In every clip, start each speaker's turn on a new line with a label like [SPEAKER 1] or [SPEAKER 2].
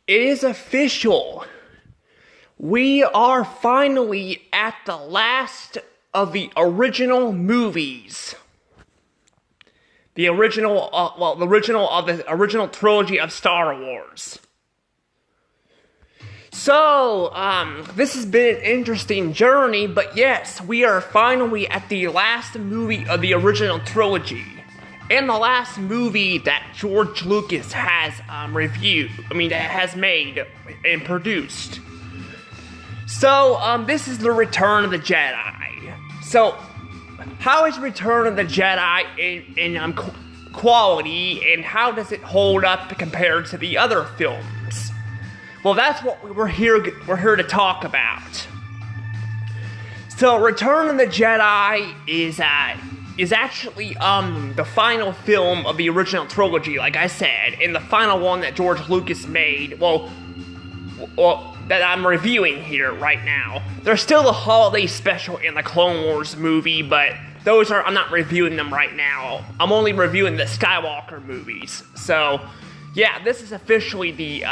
[SPEAKER 1] It is official. We are finally at the last of the original movies. The original trilogy of Star Wars. So, this has been an interesting journey, but yes, we are finally at the last movie of the original trilogy. And the last movie that George Lucas has has made and produced. So, this is the Return of the Jedi. So, how is Return of the Jedi in quality, and how does it hold up compared to the other films? Well, that's what we're here to talk about. So, Return of the Jedi is actually the final film of the original trilogy, like I said, and the final one that George Lucas made. Well, that I'm reviewing here right now. There's still the holiday special in the Clone Wars movie, but I'm not reviewing them right now. I'm only reviewing the Skywalker movies. So, yeah, this is officially the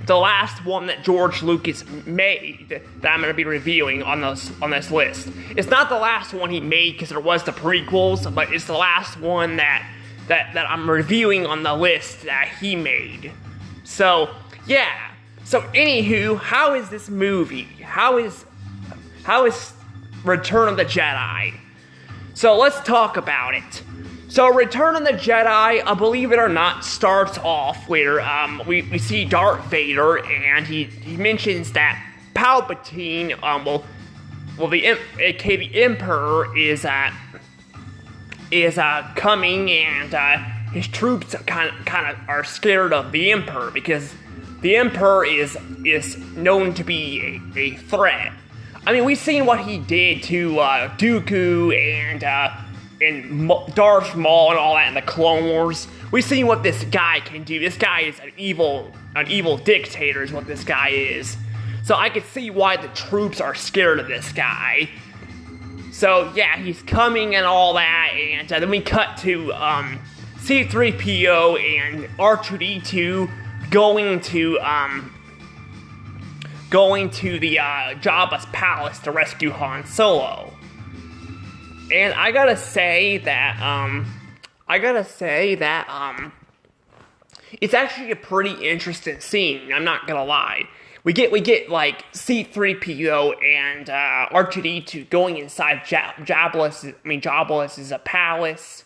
[SPEAKER 1] last one that George Lucas made that I'm going to be reviewing on this list. It's not the last one he made because there was the prequels, but it's the last one that I'm reviewing on the list that he made. So, yeah. So, anywho, how is this movie? How is Return of the Jedi? So, let's talk about it. So, Return of the Jedi, believe it or not, starts off where we see Darth Vader, and he mentions that Palpatine, the Emperor is coming, and his troops kind of are scared of the Emperor because the Emperor is known to be a threat. I mean, we've seen what he did to Dooku and Darth Maul and all that in the Clone Wars. We've seen what this guy can do. This guy is an evil dictator is what this guy is. So I can see why the troops are scared of this guy. So yeah, he's coming and all that, and then we cut to C-3PO and R2-D2 going to the Jabba's palace to rescue Han Solo. And I gotta say that it's actually a pretty interesting scene. I'm not gonna lie. We get like C-3PO and R2-D2 going inside Jabba's palace,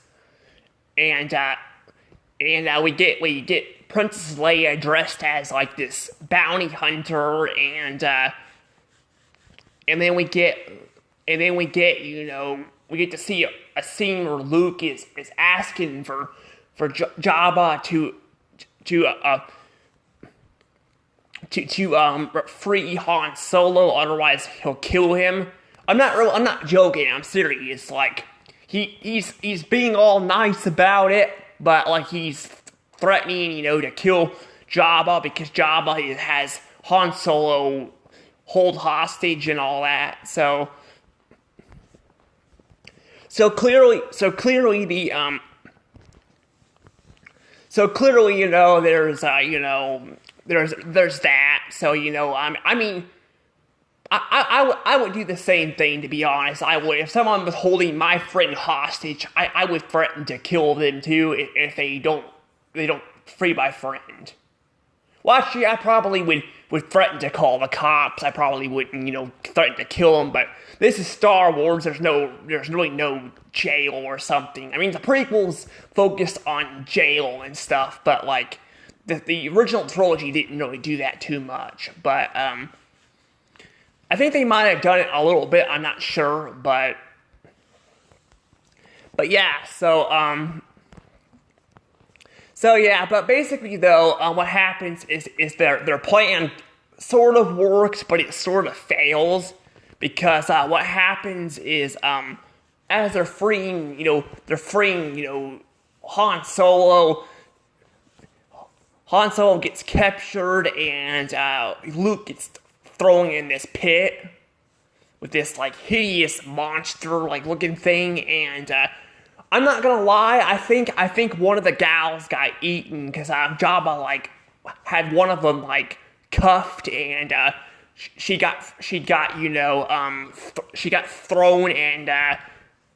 [SPEAKER 1] and we get Princess Leia dressed as like this bounty hunter, and then we get we get to see a scene where Luke is asking for Jabba to free Han Solo, otherwise he'll kill him. I'm not joking. I'm serious. Like he's being all nice about it, but like he's threatening, to kill Jabba because Jabba has Han Solo hold hostage and all that. So clearly, there's that. So I would do the same thing, to be honest. I would, if someone was holding my friend hostage, I would threaten to kill them too if they don't free my friend. Well, actually, I probably would threaten to call the cops. I probably wouldn't, threaten to kill them. But this is Star Wars. There's really no jail or something. I mean, the prequels focused on jail and stuff, but like the original trilogy didn't really do that too much. But I think they might have done it a little bit. I'm not sure, but yeah. So yeah, but basically though, what happens is their plan sort of works, but it sort of fails, because what happens is as they're freeing Han Solo. Han Solo gets captured, and Luke gets thrown in this pit with this like hideous monster like looking thing, and I'm not gonna lie, I think one of the gals got eaten because Jabba like had one of them like cuffed, and she got she got thrown and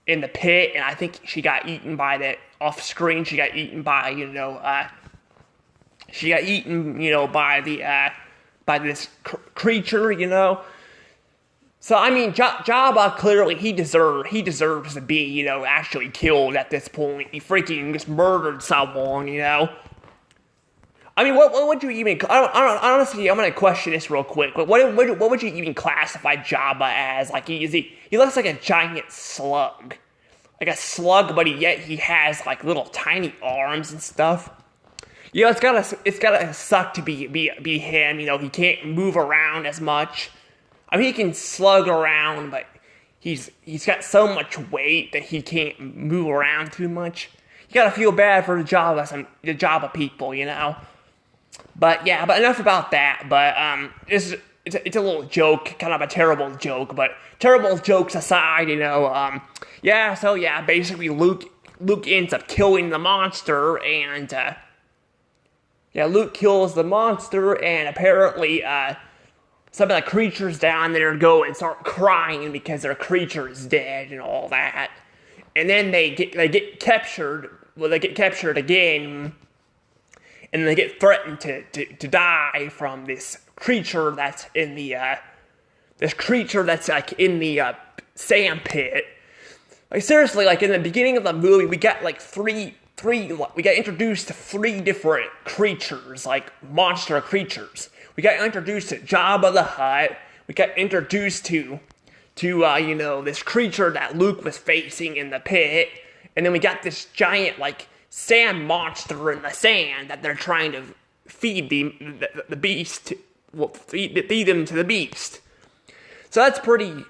[SPEAKER 1] in the pit, and I think she got eaten by the off screen. She got eaten by by this creature. So I mean, Jabba clearly he deserves to be actually killed at this point. He freaking just murdered someone. I mean, what would you even? Honestly, I'm gonna question this real quick. But what would you even classify Jabba as? Like, he looks like a giant slug, like a slug, but yet he has like little tiny arms and stuff. It's gotta suck to be him. He can't move around as much. I mean, he can slug around, but he's got so much weight that he can't move around too much. You gotta feel bad for the Jabba people. But yeah, but enough about that. But it's a little joke, kind of a terrible joke. But terrible jokes aside, yeah. So yeah, basically Luke ends up killing the monster, and Luke kills the monster, and apparently some of the creatures down there go and start crying because their creature is dead and all that. And then they get captured. Well, they get captured again. And they get threatened to die from this creature that's in the sand pit. Like seriously, like in the beginning of the movie, we got like we got introduced to 3 different creatures, like monster creatures. We got introduced to Jabba the Hutt. We got introduced to this creature that Luke was facing in the pit, and then we got this giant like sand monster in the sand that they're trying to feed the beast. Well, feed them to the beast. So that's pretty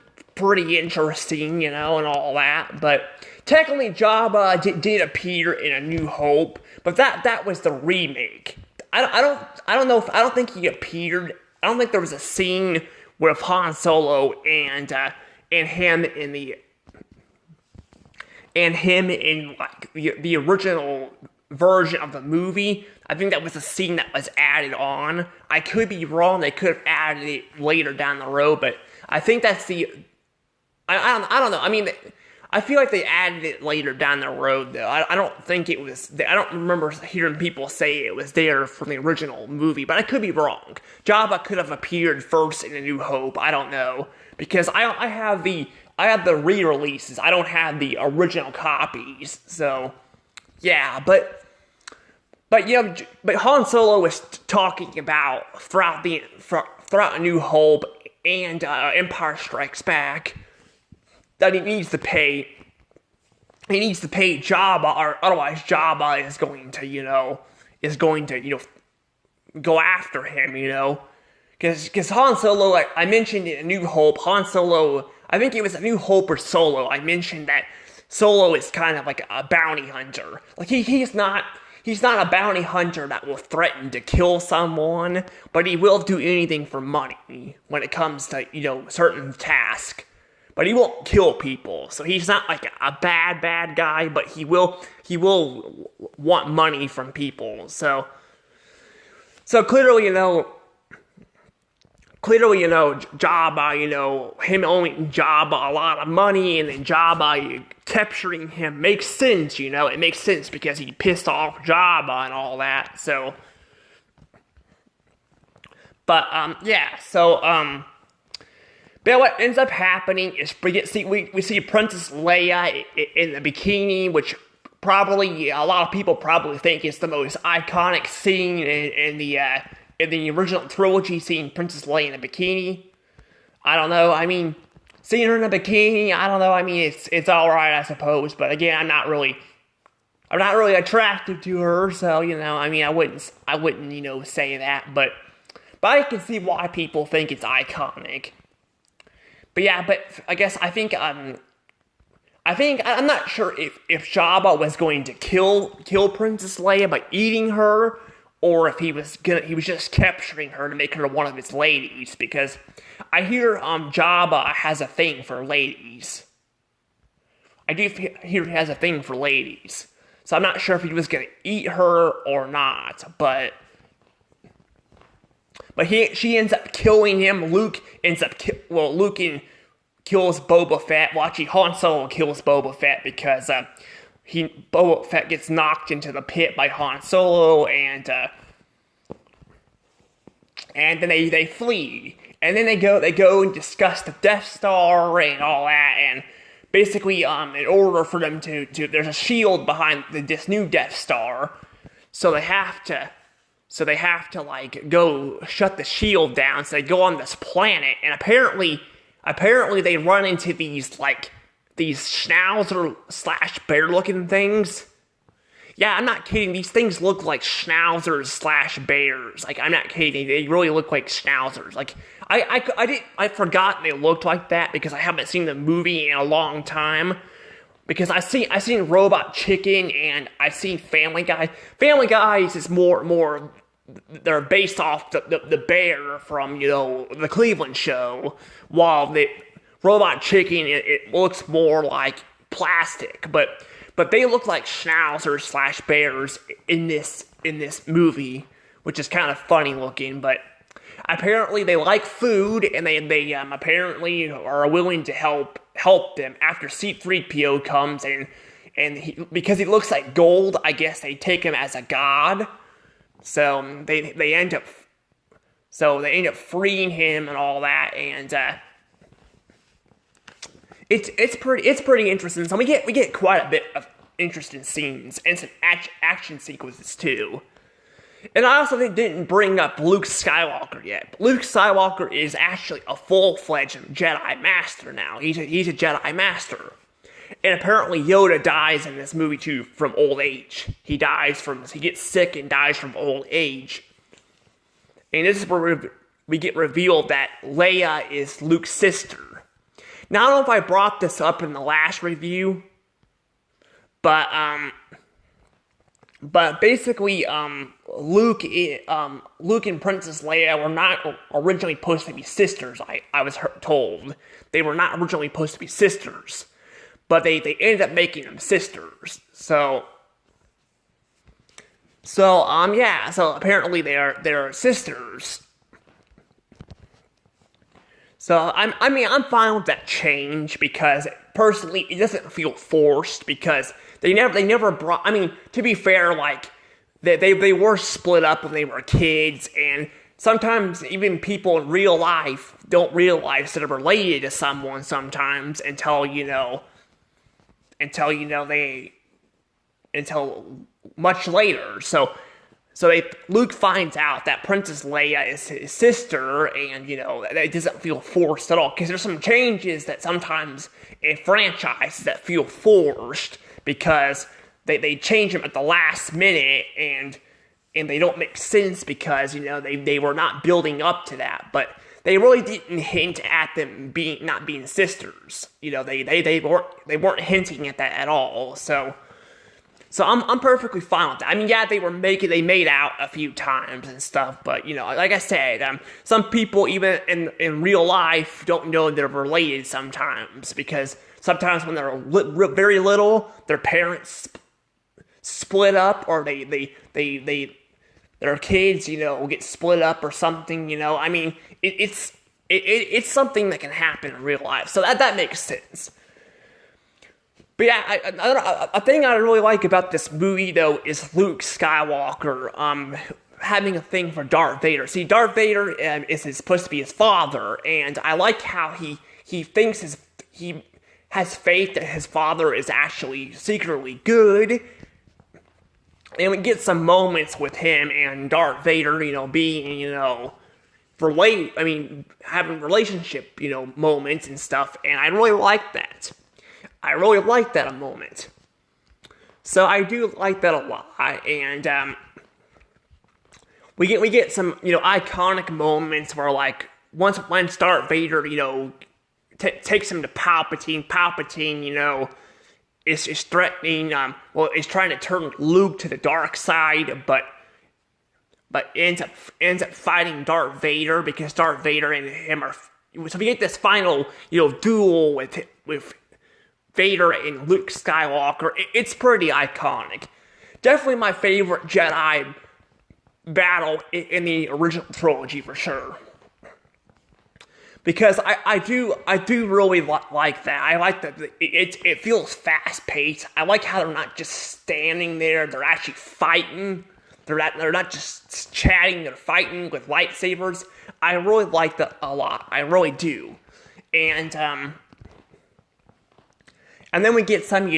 [SPEAKER 1] interesting, and all that. But technically, Jabba did appear in A New Hope, but that was the remake. I don't think he appeared. I don't think there was a scene with Han Solo and him in like the original version of the movie. I think that was a scene that was added on. I could be wrong. They could have added it later down the road, but I think that's the. I don't know. I mean, I feel like they added it later down the road, though. I don't think it was. I don't remember hearing people say it was there from the original movie, but I could be wrong. Jabba could have appeared first in A New Hope. I don't know, because I have the re-releases. I don't have the original copies. So, yeah, but Han Solo was talking about throughout A New Hope and Empire Strikes Back that he needs to pay Jabba, or otherwise Jabba is going to go after him, because Han Solo, like I mentioned in A New Hope, Han Solo, I think it was A New Hope or Solo, I mentioned that Solo is kind of like a bounty hunter. Like he's not a bounty hunter that will threaten to kill someone, but he will do anything for money when it comes to certain tasks. But he won't kill people, so he's not like a bad guy. But he will want money from people. So clearly, Jabba, him owing Jabba a lot of money, and then Jabba capturing him makes sense. It makes sense because he pissed off Jabba and all that. So, but But what ends up happening is we see Princess Leia in the bikini, which probably a lot of people probably think is the most iconic scene in the original trilogy. Seeing Princess Leia in a bikini, I don't know. I mean, seeing her in a bikini, I don't know. I mean, it's all right, I suppose. But again, I'm not really attracted to her, so I mean, I wouldn't say that. But I can see why people think it's iconic. But yeah, I think I'm not sure if Jabba was going to kill Princess Leia by eating her, or if he was just capturing her to make her one of his ladies, because I hear Jabba has a thing for ladies. I do hear he has a thing for ladies. So I'm not sure if he was going to eat her or not, but but she ends up killing him. Luke ends up kills Boba Fett. Well, actually, Han Solo kills Boba Fett because Boba Fett gets knocked into the pit by Han Solo, and then they flee, and then they go and discuss the Death Star and all that, and basically, in order for them to there's a shield behind this new Death Star, so they have to like go shut the shield down. So they go on this planet, and apparently they run into these schnauzer / bear looking things. Yeah, I'm not kidding. These things look like schnauzers / bears. Like, I'm not kidding. They really look like schnauzers. Like, I forgot they looked like that because I haven't seen the movie in a long time. Because I've seen Robot Chicken and I've seen Family Guy. Family Guys is more they're based off the bear from, the Cleveland show, while the Robot Chicken it looks more like plastic, but they look like schnauzers / bears in this movie, which is kind of funny looking. But apparently they like food, and they apparently are willing to help them after C-3PO comes, and because he looks like gold, I guess they take him as a god. So they end up freeing him and all that, and it's pretty interesting. So we get quite a bit of interesting scenes and some action sequences too. And I also didn't bring up Luke Skywalker yet. Luke Skywalker is actually a full-fledged Jedi Master now. He's a Jedi Master. And apparently Yoda dies in this movie too from old age. He gets sick and dies from old age. And this is where we get revealed that Leia is Luke's sister. Now, I don't know if I brought this up in the last review, but basically, Luke and Princess Leia were not originally supposed to be sisters. I was told they were not originally supposed to be sisters, but they ended up making them sisters. So apparently they're sisters. So I'm fine with that change because personally it doesn't feel forced because they never brought. I mean, to be fair, like they were split up when they were kids, and sometimes even people in real life don't realize that they're related to someone sometimes until much later. So Luke finds out that Princess Leia is his sister, and it doesn't feel forced at all. Because there's some changes that sometimes in franchises that feel forced because they change them at the last minute, and they don't make sense because they were not building up to that. But they really didn't hint at them not being sisters. They weren't hinting at that at all. So I'm perfectly fine with that. I mean, yeah, they made out a few times and stuff, but like I said, some people even in real life don't know they're related sometimes because sometimes when they're very little, their parents split up, or their kids get split up or something. I mean, it's something that can happen in real life, so that makes sense. But yeah, a thing I really like about this movie, though, is Luke Skywalker having a thing for Darth Vader. See, Darth Vader is supposed to be his father, and I like how he thinks he has faith that his father is actually secretly good. And we get some moments with him and Darth Vader, being, having relationship, moments and stuff, and I really like that. I really like that a moment. So I do like that a lot, and we get some iconic moments where once Darth Vader takes him to Palpatine. Palpatine is threatening is trying to turn Luke to the dark side, but ends up fighting Darth Vader because Darth Vader and him are. So we get this final duel with Vader and Luke Skywalker. It's pretty iconic. Definitely my favorite Jedi battle in the original trilogy for sure. Because I do really like that. I like that it feels fast paced. I like how they're not just standing there; they're actually fighting. They're not just chatting; they're fighting with lightsabers. I really like that a lot. I really do. And then we get some,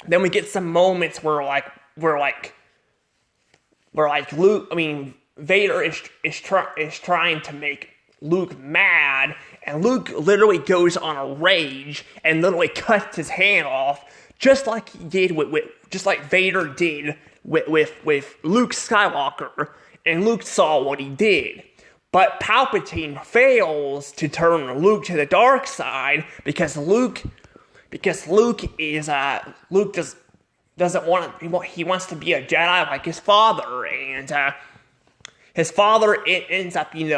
[SPEAKER 1] then we get some moments where Vader is trying to make Luke mad, and Luke literally goes on a rage and literally cuts his hand off, just like he did just like Vader did with Luke Skywalker, and Luke saw what he did. But Palpatine fails to turn Luke to the dark side because Luke doesn't want to. He wants to be a Jedi like his father, and his father ends up ends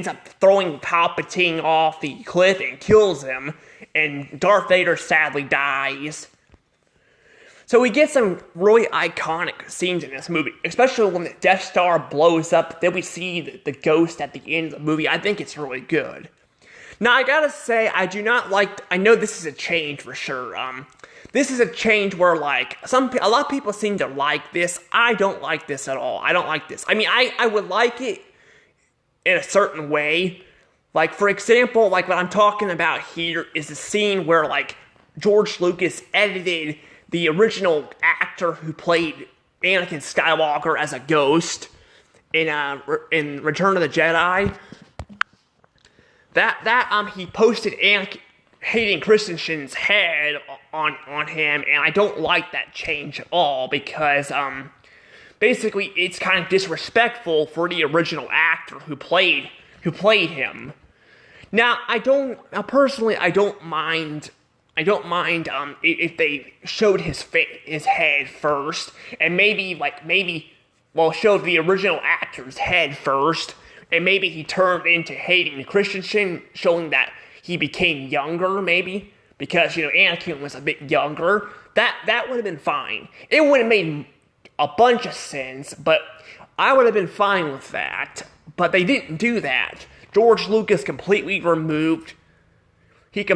[SPEAKER 1] up throwing Palpatine off the cliff and kills him, and Darth Vader sadly dies. So we get some really iconic scenes in this movie, especially when the Death Star blows up. Then we see the ghost at the end of the movie. I think it's really good. Now, I gotta say, I know this is a change for sure. This is a change where, a lot of people seem to like this. I don't like this at all. I don't like this. I mean, I would like it in a certain way. Like, for example, what I'm talking about here is the scene where, George Lucas edited the original actor who played Anakin Skywalker as a ghost in Return of the Jedi. He posted Hayden Christensen's head on him, and I don't like that change at all because basically it's kind of disrespectful for the original actor who played him. Now, personally, I don't mind if they showed his head first, and showed the original actor's head first, and maybe he turned into Hayden Christensen, showing that he became younger, maybe, because, Anakin was a bit younger. That would have been fine. It would have made a bunch of sense, but I would have been fine with that. But they didn't do that. George Lucas completely removed the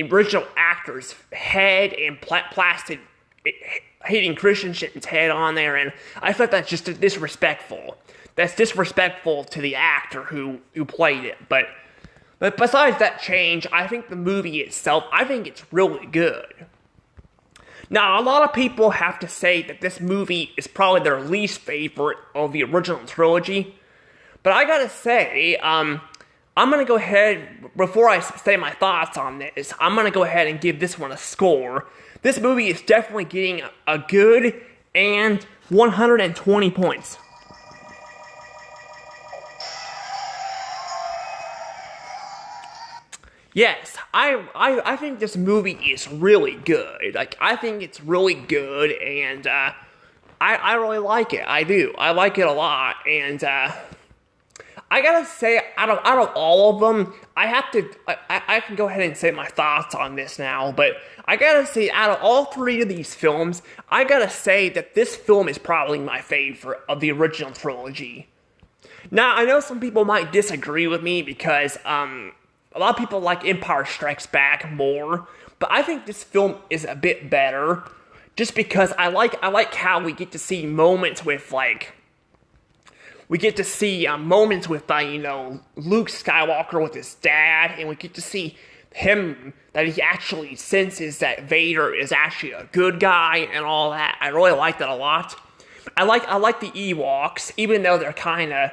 [SPEAKER 1] original actor's head and plastered Hayden Christensen's head on there, and I thought that's just disrespectful. That's disrespectful to the actor who played it. But besides that change, I think the movie itself, I think it's really good. Now, a lot of people have to say that this movie is probably their least favorite of the original trilogy. But I gotta say, I'm gonna go ahead, before I say my thoughts on this, I'm gonna go ahead and give this one a score. This movie is definitely getting a good and 120 points. Yes, I think this movie is really good. I think it's really good, and I really like it. I do. I like it a lot, and I gotta say, out of all of them, I can go ahead and say my thoughts on this now, but I gotta say, out of all three of these films, I gotta say that this film is probably my favorite of the original trilogy. Now, I know some people might disagree with me because, a lot of people like Empire Strikes Back more, but I think this film is a bit better, just because I like how we get to see moments with, Luke Skywalker with his dad, and we get to see him, that he actually senses that Vader is actually a good guy and all that. I really like that a lot. I like the Ewoks, even though they're kind of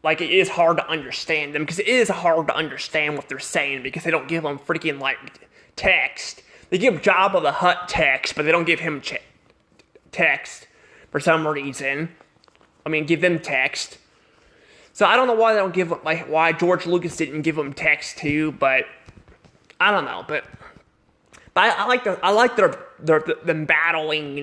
[SPEAKER 1] it is hard to understand them, because it is hard to understand what they're saying, because they don't give them freaking, text. They give Jabba the Hutt text, but they don't give him text for some reason. Give them text. So I don't know why they don't give, why George Lucas didn't give them text too, but I don't know, but I like them battling,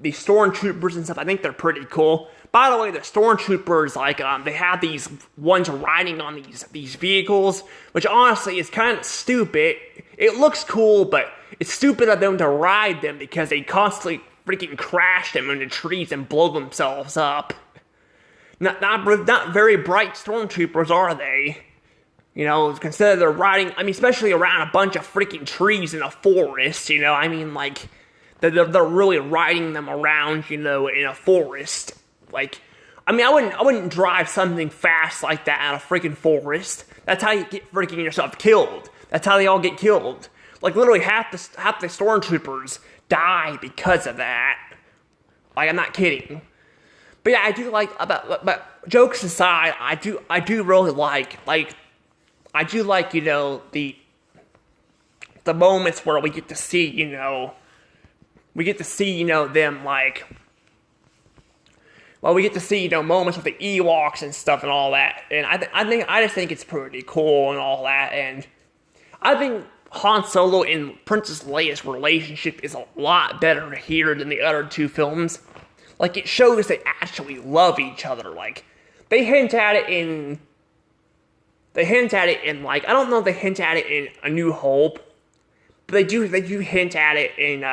[SPEAKER 1] the stormtroopers and stuff. I think they're pretty cool. By the way, the stormtroopers, like, they have these ones riding on these vehicles, which honestly is kind of stupid. It looks cool, but it's stupid of them to ride them because they constantly freaking crash them into trees and blow themselves up. Not very bright stormtroopers, are they? You know, consider they're riding, I mean, especially around a bunch of freaking trees in a forest, you know, I mean, like, they're really riding them around, you know, in a forest. Like, I mean, I wouldn't drive something fast like that out of freaking forest. That's how you get freaking yourself killed. That's how they all get killed. Like, literally half the stormtroopers die because of that. Like, I'm not kidding. But yeah, I do like, but jokes aside, I do really like, you know, the moments where we get to see, you know, them, like, well, we get to see, you know, moments with the Ewoks and stuff and all that, and I just think it's pretty cool and all that, and I think Han Solo and Princess Leia's relationship is a lot better here than the other two films. Like, it shows they actually love each other. Like, they hint at it in, like, I don't know if they hint at it in A New Hope, but they do hint at it in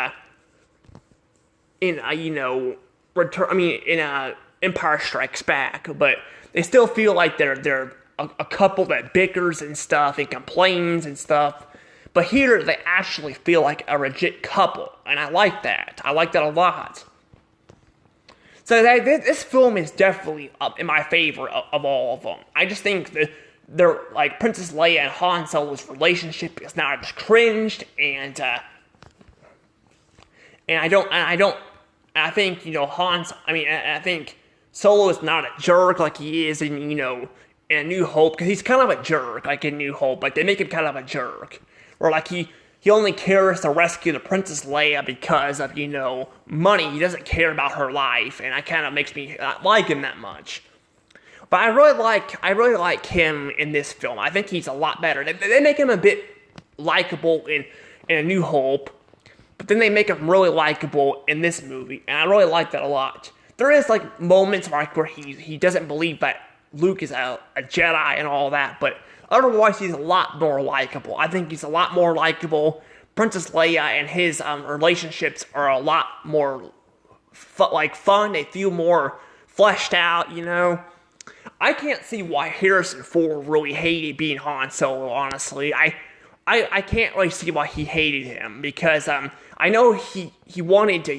[SPEAKER 1] you know, in Empire Strikes Back, but they still feel like they're a couple that bickers and stuff and complains and stuff. But here, they actually feel like a legit couple, and I like that. I like that a lot. So this film is definitely in my favor of all of them. I just think that they're, like, Princess Leia and Han Solo's relationship is not just cringed, and I think, you know, I think Solo is not a jerk like he is in, you know, in A New Hope, because he's kind of a jerk, like in New Hope, like they make him kind of a jerk. Or like he only cares to rescue the Princess Leia because of, you know, money. He doesn't care about her life, and that kind of makes me not like him that much. But I really like him in this film. I think he's a lot better. They make him a bit likable in A New Hope, but then they make him really likable in this movie, and I really like that a lot. There is, like, moments like where he doesn't believe that Luke is a Jedi and all that, but otherwise he's a lot more likable. I think he's a lot more likable. Princess Leia and his relationships are a lot more fun. They feel more fleshed out, you know. I can't see why Harrison Ford really hated being Han Solo, honestly. I can't really see why he hated him, because I know he wanted to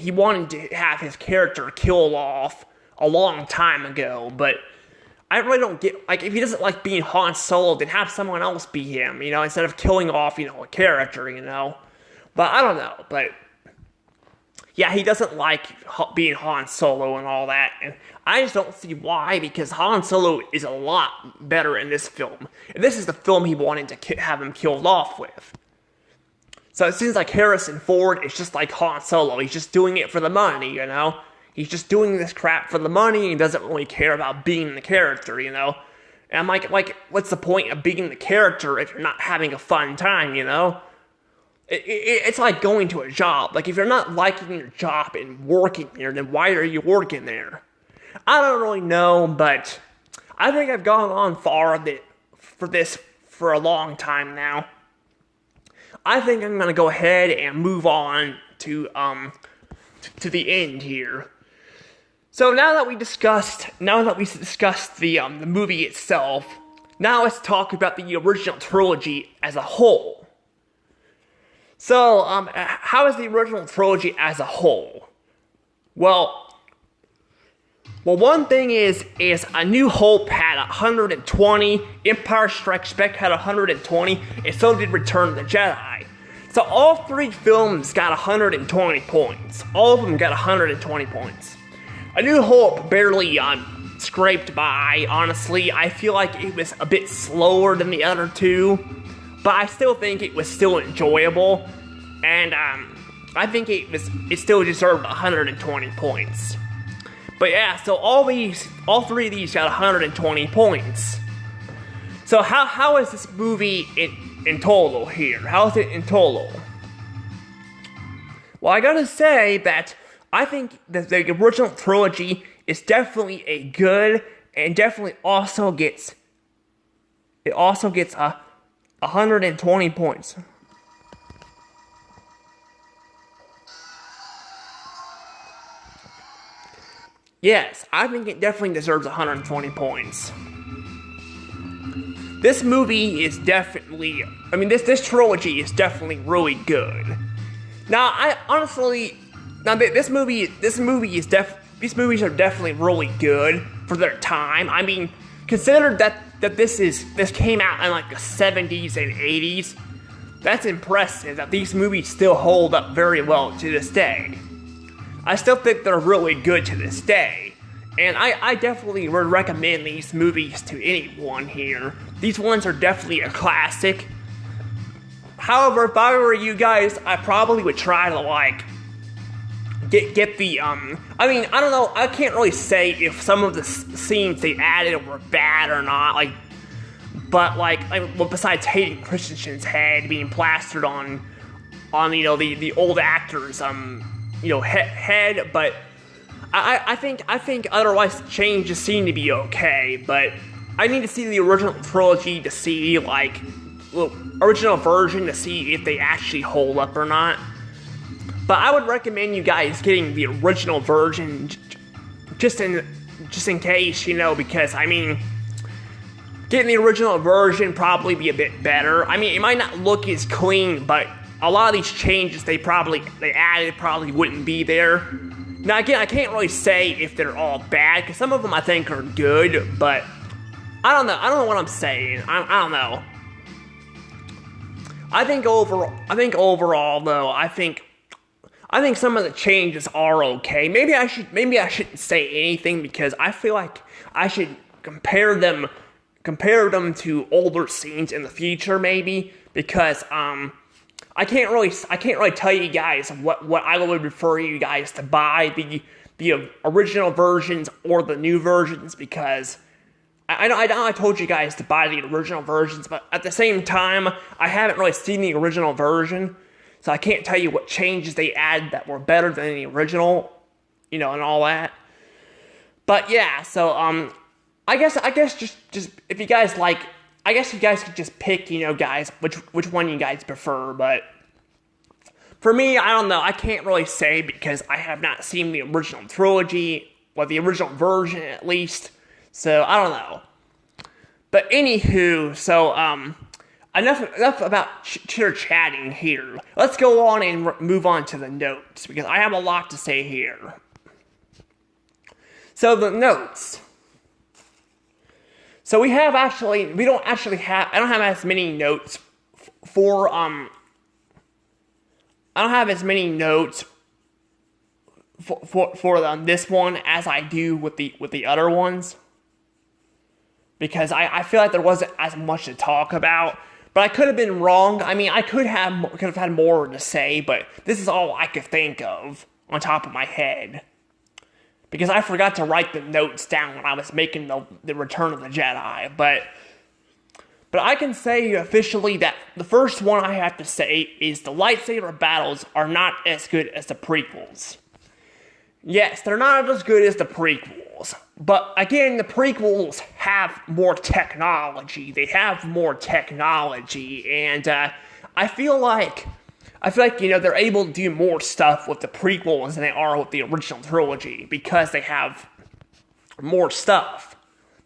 [SPEAKER 1] have his character killed off a long time ago, but I really don't get, like, if he doesn't like being Han Solo, then have someone else be him, you know, instead of killing off, you know, a character, you know. But I don't know, but yeah, he doesn't like being Han Solo and all that, and I just don't see why, because Han Solo is a lot better in this film. And this is the film he wanted to have him killed off with. So it seems like Harrison Ford is just like Han Solo. He's just doing it for the money, you know? He's just doing this crap for the money and doesn't really care about being the character, you know? And I'm like, what's the point of being the character if you're not having a fun time, you know? It's like going to a job. Like, if you're not liking your job and working there, then why are you working there? I don't really know, but I think I've gone on for a long time now. I think I'm gonna go ahead and move on to the end here. So now that we discussed the movie itself, now let's talk about the original trilogy as a whole. So, how is the original trilogy as a whole? Well, one thing is A New Hope had 120, Empire Strikes Back had 120, and so did Return of the Jedi. So all three films got 120 points. All of them got 120 points. A New Hope barely scraped by, honestly. I feel like it was a bit slower than the other two, but I still think it was still enjoyable, and I think it still deserved 120 points. But yeah, so all three of these got 120 points. So how is this movie in total here? How is it in total? Well, I gotta say that I think that the original trilogy is definitely a good, and definitely also gets 120 points. Yes, I think it definitely deserves 120 points. This movie is definitely, this trilogy is definitely really good. Now, these movies are definitely really good for their time. I mean, consider that this came out in like the 70s and 80s. That's impressive that these movies still hold up very well to this day. I still think they're really good to this day. And I definitely would recommend these movies to anyone here. These ones are definitely a classic. However, if I were you guys, I probably would try to like get the I don't know, I can't really say if some of the scenes they added were bad or not, but besides Hayden Christensen's head being plastered on the old actor's head, but I think otherwise changes seem to be okay, but I need to see the original trilogy to see original version to see if they actually hold up or not. But I would recommend you guys getting the original version just in case, because getting the original version probably be a bit better. It might not look as clean, but a lot of these changes they added probably wouldn't be there. Now again, I can't really say if they're all bad, because some of them I think are good, but I don't know what I'm saying. I don't know. I think overall though, I think some of the changes are okay. Maybe I shouldn't say anything because I feel like I should compare them to older scenes in the future, maybe, because I can't really tell you guys what I would refer you guys to buy the original versions or the new versions, because I know I told you guys to buy the original versions, but at the same time I haven't really seen the original version, so I can't tell you what changes they added that were better than the original, and all that. But yeah, so I guess just if you guys like, I guess you guys could just pick, guys, which one you guys prefer, but for me, I don't know, I can't really say because I have not seen the original trilogy, or the original version at least, so I don't know. But anywho, so enough about chitter-chatting here. Let's go on and move on to the notes, because I have a lot to say here. So the notes. So I don't have as many notes for this one as I do with the other ones, because I feel like there wasn't as much to talk about. But I could have been wrong. I could have had more to say, but this is all I could think of on top of my head, because I forgot to write the notes down when I was making the Return of the Jedi. But I can say officially that the first one I have to say is the lightsaber battles are not as good as the prequels. Yes, they're not as good as the prequels. But again, the prequels have more technology. They have more technology, and I feel like they're able to do more stuff with the prequels than they are with the original trilogy, because they have more stuff.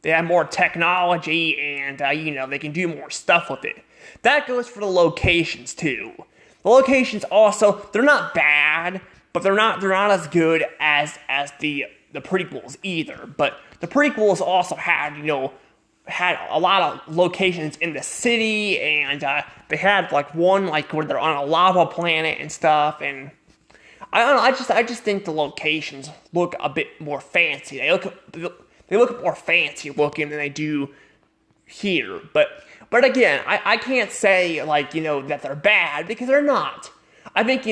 [SPEAKER 1] They have more technology, and they can do more stuff with it. That goes for the locations too. The locations also, they're not bad, but they're not as good as the prequels either. But the prequels also had a lot of locations in the city, and they had one where they're on a lava planet and stuff, and I don't know, I just think the locations look a bit more fancy. They look more fancy looking than they do here. But again, I can't say that they're bad, because they're not. I think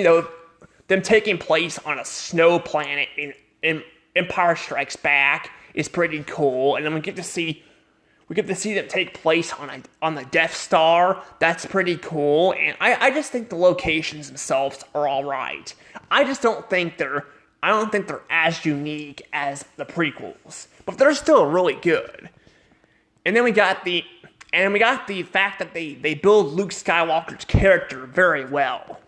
[SPEAKER 1] them taking place on a snow planet in Empire Strikes Back is pretty cool, and then we get to see them take place on the Death Star. That's pretty cool, and I just think the locations themselves are all right. I just don't think they're I don't think they're as unique as the prequels, but they're still really good. And then we got the fact that they build Luke Skywalker's character very well.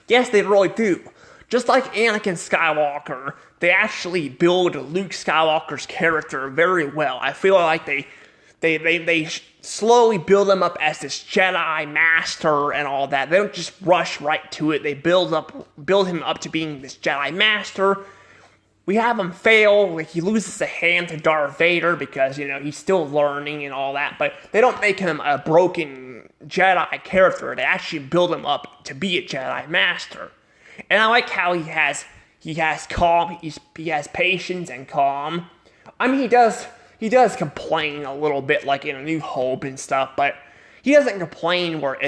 [SPEAKER 1] Yes, they really do. Just like Anakin Skywalker, they actually build Luke Skywalker's character very well. I feel like they slowly build him up as this Jedi master and all that. They don't just rush right to it. They build him up to being this Jedi master. We have him fail, like he loses a hand to Darth Vader because, he's still learning and all that, but they don't make him a broken Jedi character. They actually build him up to be a Jedi master. And I like how he has calm, he has patience and calm. I mean, he does complain a little bit, like in A New Hope and stuff, but he doesn't complain where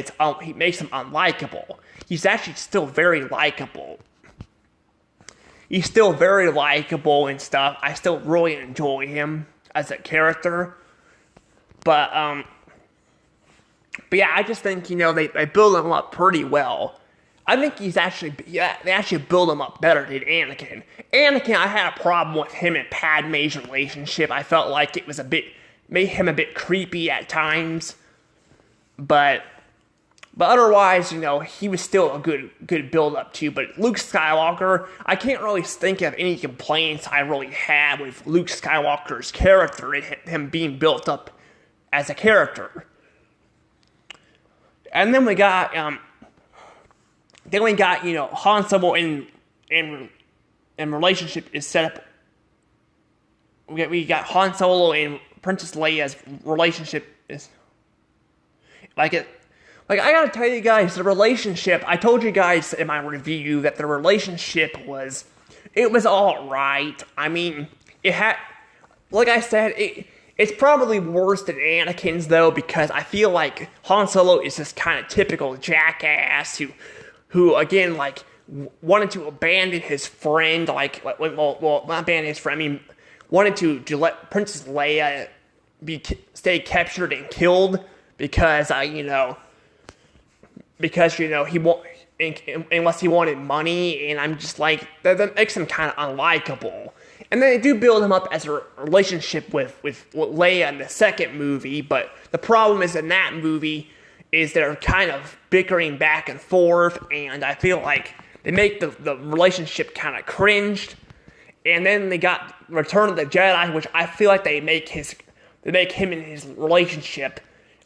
[SPEAKER 1] he makes him unlikable. He's actually still very likable. He's still very likable and stuff. I still really enjoy him as a character. But yeah, I just think, they build him up pretty well. I think they actually build him up better than Anakin. Anakin, I had a problem with him and Padme's relationship. I felt like it was made him a bit creepy at times. But otherwise, he was still a good build-up too. But Luke Skywalker, I can't really think of any complaints I really had with Luke Skywalker's character and him being built up as a character. And then we got, Han Solo in relationship is set up. We got Han Solo and Princess Leia's relationship is like it. Like, I gotta tell you guys, the relationship, I told you guys in my review that the relationship was alright. I mean, like I said, it's probably worse than Anakin's, though, because I feel like Han Solo is this kind of typical jackass who again, like, wanted to abandon his friend, well, not abandon his friend, I mean, wanted to let Princess Leia stay captured and killed because, he won't, unless he wanted money, and I'm just like, that makes him kind of unlikable. And then they do build him up as a relationship with Leia in the second movie, but the problem is in that movie is they're kind of bickering back and forth, and I feel like they make the relationship kind of cringed. And then they got Return of the Jedi, which I feel like they make him and his relationship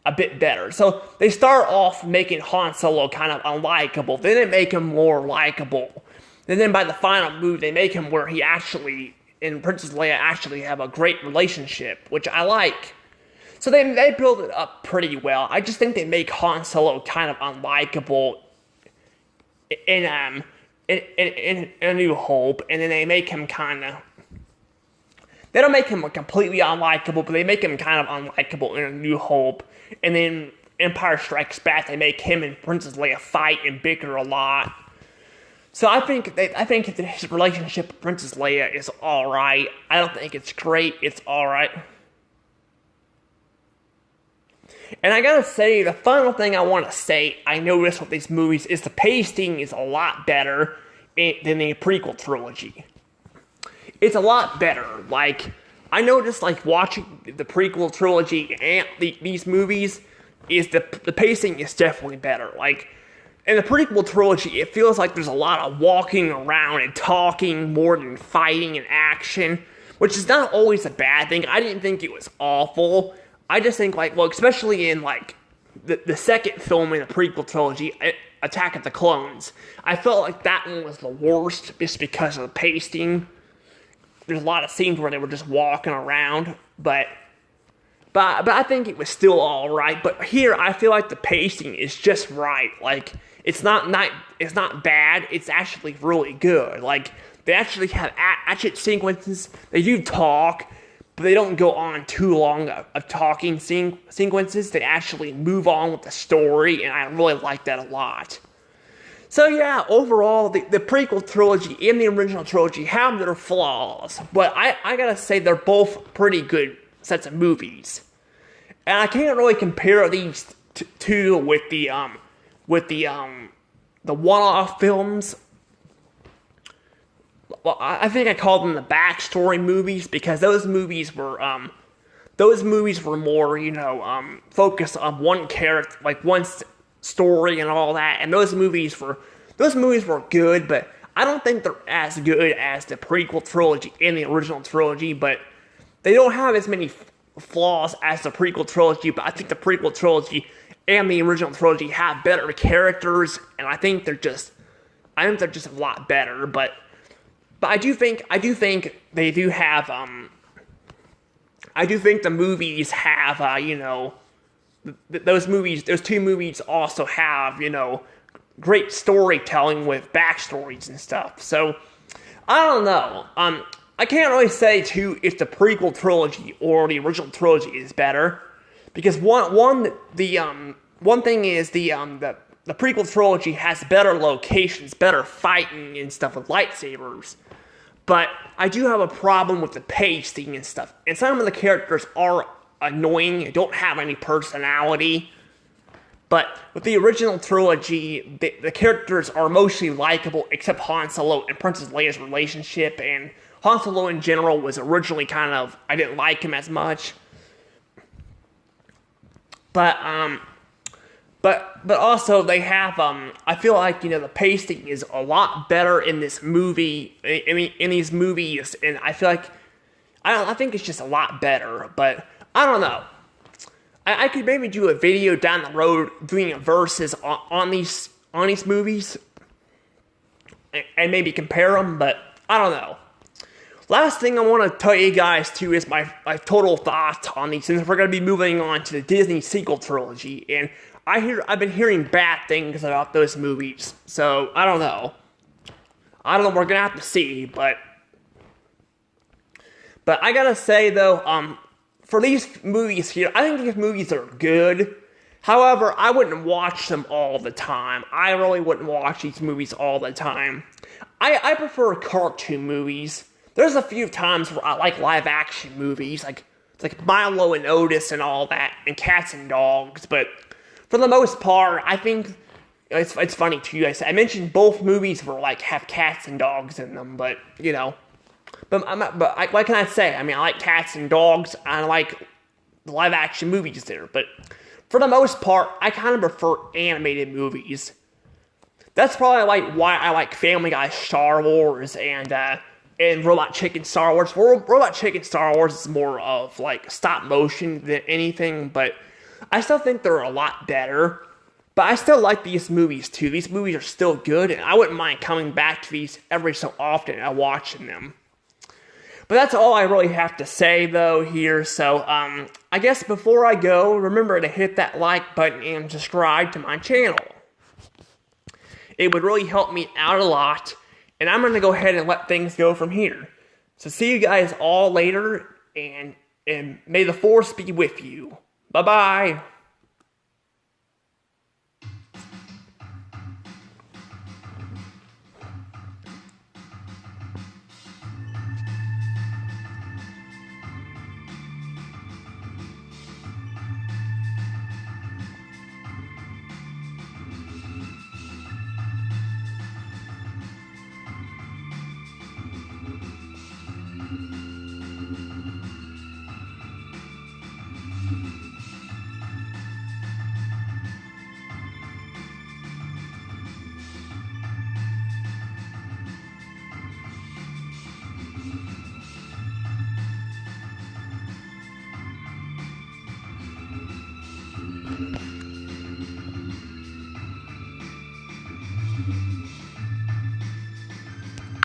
[SPEAKER 1] a bit better. So they start off making Han Solo kind of unlikable. Then they make him more likable. And then by the final movie, they make him where he actually and Princess Leia actually have a great relationship, which I like. So they build it up pretty well. I just think they make Han Solo kind of unlikable in A New Hope, and then they make him they don't make him completely unlikable, but they make him kind of unlikable in A New Hope. And then Empire Strikes Back, they make him and Princess Leia fight and bicker a lot. So I think his relationship with Princess Leia is alright. I don't think it's great, it's alright. And I gotta say, the final thing I want to say I noticed with these movies is the pacing is a lot better than the prequel trilogy. It's a lot better. Like, I noticed, like, watching the prequel trilogy and these movies, is the pacing is definitely better. Like, in the prequel trilogy, it feels like there's a lot of walking around and talking more than fighting and action, which is not always a bad thing. I didn't think it was awful. I just think, like, well, especially in, like, the second film in the prequel trilogy, Attack of the Clones, I felt like that one was the worst just because of the pacing. There's a lot of scenes where they were just walking around, but I think it was still alright. But here, I feel like the pacing is just right. Like, it's not bad, it's actually really good. Like, they actually have action sequences, they do talk, but they don't go on too long of talking sequences. They actually move on with the story, and I really like that a lot. So yeah, overall, the prequel trilogy and the original trilogy have their flaws, but I gotta say they're both pretty good sets of movies. And I can't really compare these two with the one-off films well, I think I called them the backstory movies because those movies were more, focused on one character, like one story and all that. And those movies were good, but I don't think they're as good as the prequel trilogy and the original trilogy. But they don't have as many flaws as the prequel trilogy. But I think the prequel trilogy and the original trilogy have better characters, and I think they're just a lot better. But I do think they do have I do think the movies have those two movies also have great storytelling with backstories and stuff. So I don't know. I can't really say too if the prequel trilogy or the original trilogy is better, because one thing is the prequel trilogy has better locations, better fighting and stuff with lightsabers. But I do have a problem with the pacing and stuff. And some of the characters are annoying and don't have any personality. But with the original trilogy, the characters are mostly likable, except Han Solo and Princess Leia's relationship. And Han Solo in general was originally I didn't like him as much. But also they have, I feel like, the pacing is a lot better in this movie, in these movies, and I feel like, I think it's just a lot better, but I don't know. I could maybe do a video down the road doing a versus on these movies, and maybe compare them, but I don't know. Last thing I want to tell you guys too is my total thoughts on these, since we're going to be moving on to the Disney sequel trilogy, and I've been hearing bad things about those movies, so I don't know. We're gonna have to see, but I gotta say though, for these movies here, I think these movies are good. However, I wouldn't watch them all the time. I really wouldn't watch these movies all the time. I prefer cartoon movies. There's a few times where I like live action movies, like Milo and Otis and all that, and Cats and Dogs, but for the most part, I think it's funny too. I mentioned both movies have cats and dogs in them, but what can I say? I mean, I like cats and dogs. I like the live action movies there, but for the most part, I kind of prefer animated movies. That's probably why I like Family Guy Star Wars and Robot Chicken Star Wars. Robot Chicken Star Wars is more of stop motion than anything, but I still think they're a lot better. But I still like these movies too. These movies are still good, and I wouldn't mind coming back to these every so often and watching them. But that's all I really have to say though here. So I guess before I go, remember to hit that like button and subscribe to my channel. It would really help me out a lot. And I'm going to go ahead and let things go from here. So see you guys all later, and may the Force be with you. Bye-bye.